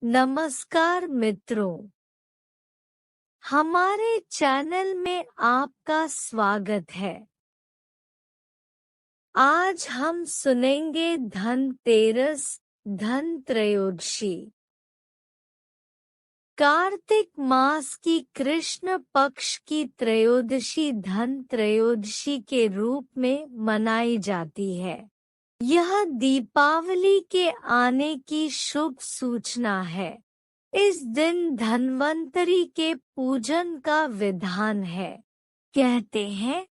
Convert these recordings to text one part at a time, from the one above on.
नमस्कार मित्रों, हमारे चैनल में आपका स्वागत है। आज हम सुनेंगे धनतेरस, धन त्रयोदशी। कार्तिक मास की कृष्ण पक्ष की त्रयोदशी धन त्रयोदशी के रूप में मनाई जाती है। यह दीपावली के आने की शुभ सूचना है। इस दिन धन्वंतरी के पूजन का विधान है। कहते हैं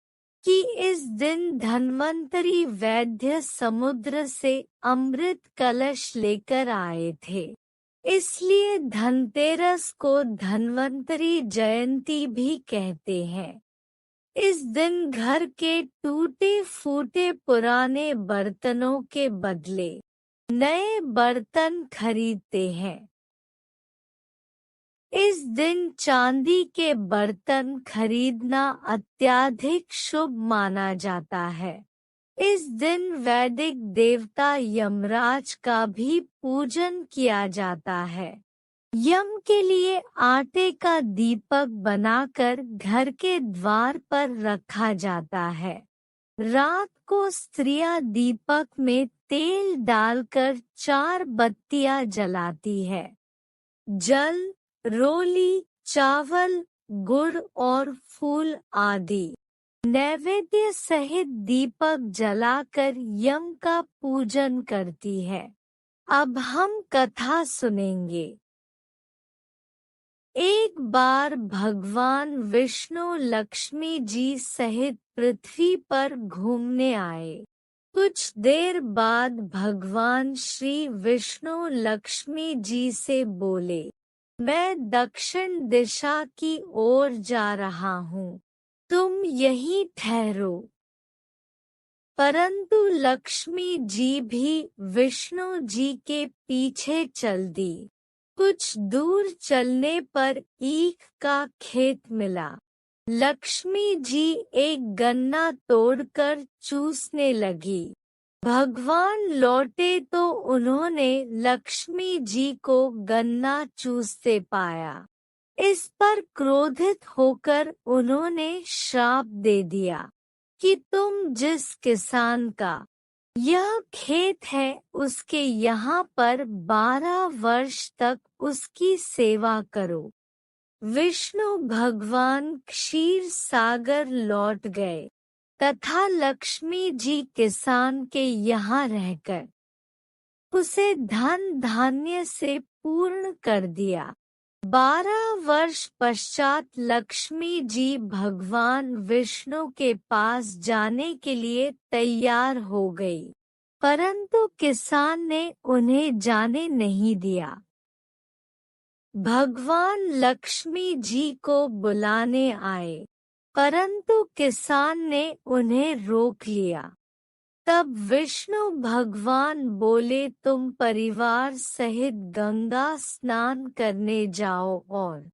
कि इस दिन धन्वंतरी वैद्य समुद्र से अमृत कलश लेकर आए थे। इसलिए धनतेरस को धन्वंतरी जयंती भी कहते हैं। इस दिन घर के टूटे फूटे पुराने बर्तनों के बदले नए बर्तन खरीदते हैं। इस दिन चांदी के बर्तन खरीदना अत्यधिक शुभ माना जाता है। इस दिन वैदिक देवता यमराज का भी पूजन किया जाता है। यम के लिए आटे का दीपक बनाकर घर के द्वार पर रखा जाता है। रात को स्त्रियां दीपक में तेल डालकर 4 बत्तियां जलाती है। जल, रोली, चावल, गुड़ और फूल आदि नैवेद्य सहित दीपक जलाकर यम का पूजन करती है। अब हम कथा सुनेंगे। एक बार भगवान विष्णु लक्ष्मी जी सहित पृथ्वी पर घूमने आए। कुछ देर बाद भगवान श्री विष्णु लक्ष्मी जी से बोले, मैं दक्षिण दिशा की ओर जा रहा हूँ, तुम यहीं ठहरो। परंतु लक्ष्मी जी भी विष्णु जी के पीछे चल दी। कुछ दूर चलने पर ईख का खेत मिला। लक्ष्मी जी एक गन्ना तोड़कर चूसने लगी। भगवान लौटे तो उन्होंने लक्ष्मी जी को गन्ना चूसते पाया। इस पर क्रोधित होकर उन्होंने श्राप दे दिया कि तुम जिस किसान का यह खेत है उसके यहाँ पर 12 वर्ष तक उसकी सेवा करो। विष्णु भगवान क्षीर सागर लौट गए तथा लक्ष्मी जी किसान के यहाँ रहकर उसे धन धान्य से पूर्ण कर दिया। 12 वर्ष पश्चात लक्ष्मी जी भगवान विष्णु के पास जाने के लिए तैयार हो गई, परंतु किसान ने उन्हें जाने नहीं दिया। भगवान लक्ष्मी जी को बुलाने आए, परंतु किसान ने उन्हें रोक लिया। तब विष्णु भगवान बोले, तुम परिवार सहित गंगा स्नान करने जाओ और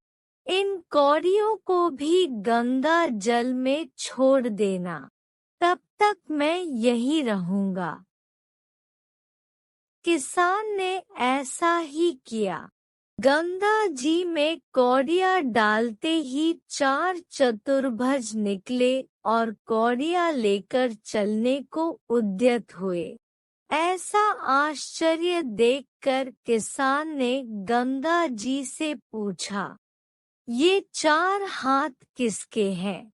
इन कौड़ियों को भी गंगा जल में छोड़ देना, तब तक मैं यहीं रहूंगा। किसान ने ऐसा ही किया। गंगा जी में कौड़ियाँ डालते ही 4 चतुर्भुज निकले और कौड़ियाँ लेकर चलने को उद्यत हुए। ऐसा आश्चर्य देखकर किसान ने गंगा जी से पूछा, ये 4 हाथ किसके हैं?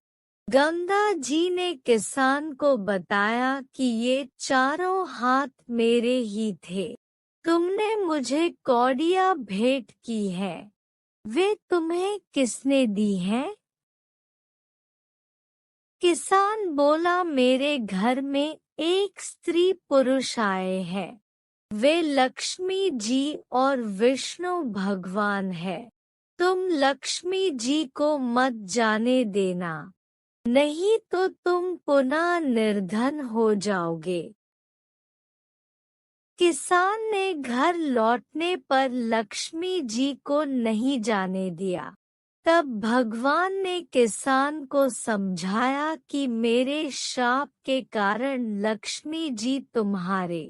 गंगा जी ने किसान को बताया कि ये चारों हाथ मेरे ही थे। तुमने मुझे कौड़ियाँ भेंट की है, वे तुम्हें किसने दी हैं? किसान बोला, मेरे घर में एक स्त्री पुरुष आए हैं। वे लक्ष्मी जी और विष्णु भगवान है। तुम लक्ष्मी जी को मत जाने देना, नहीं तो तुम पुनः निर्धन हो जाओगे। किसान ने घर लौटने पर लक्ष्मी जी को नहीं जाने दिया। तब भगवान ने किसान को समझाया कि मेरे श्राप के कारण लक्ष्मी जी तुम्हारे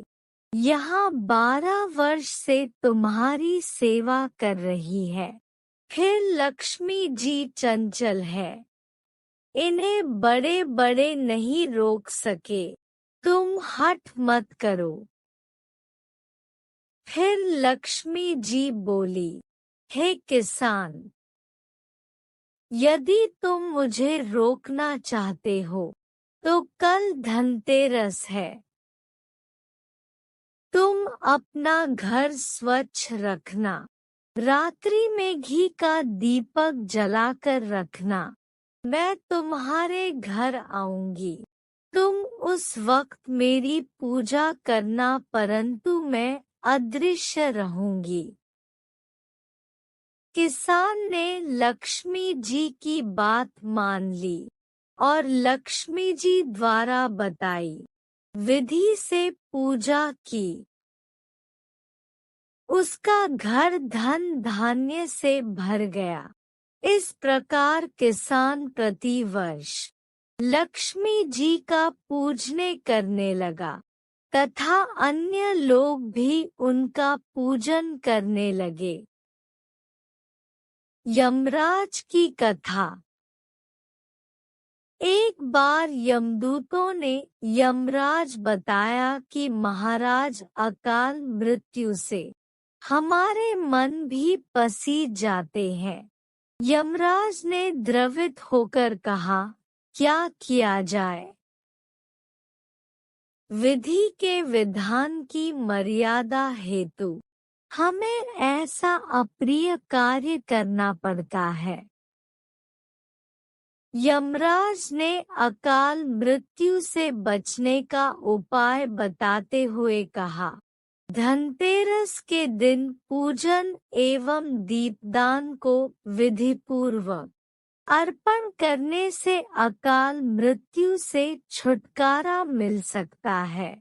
यहाँ 12 वर्ष से तुम्हारी सेवा कर रही है। फिर लक्ष्मी जी चंचल है, इन्हें बड़े बड़े नहीं रोक सके, तुम हठ मत करो। फिर लक्ष्मी जी बोली, हे किसान, यदि तुम मुझे रोकना चाहते हो तो कल धनतेरस है। तुम अपना घर स्वच्छ रखना, रात्रि में घी का दीपक जलाकर रखना। मैं तुम्हारे घर आऊंगी, तुम उस वक्त मेरी पूजा करना, परंतु मैं अदृश्य रहूंगी। किसान ने लक्ष्मी जी की बात मान ली और लक्ष्मी जी द्वारा बताई विधि से पूजा की। उसका घर धन धान्य से भर गया। इस प्रकार किसान प्रति वर्ष लक्ष्मी जी का पूजने करने लगा तथा अन्य लोग भी उनका पूजन करने लगे। यमराज की कथा। एक बार यमदूतों ने यमराज बताया कि महाराज, अकाल मृत्यु से हमारे मन भी पसीज जाते हैं। यमराज ने द्रवित होकर कहा, क्या किया जाए? विधि के विधान की मर्यादा हेतु हमें ऐसा अप्रिय कार्य करना पड़ता है। यमराज ने अकाल मृत्यु से बचने का उपाय बताते हुए कहा, धनतेरस के दिन पूजन एवं दीपदान को विधिपूर्वक अर्पण करने से अकाल मृत्यु से छुटकारा मिल सकता है।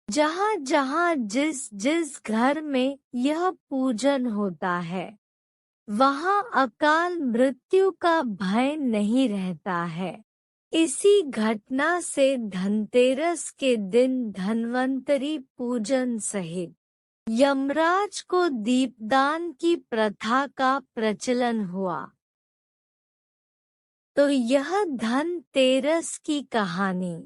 जहाँ जहाँ जिस जिस घर में यह पूजन होता है, वहाँ अकाल मृत्यु का भय नहीं रहता है। इसी घटना से धनतेरस के दिन धन्वंतरी पूजन सहित यमराज को दीपदान की प्रथा का प्रचलन हुआ। तो यह धनतेरस की कहानी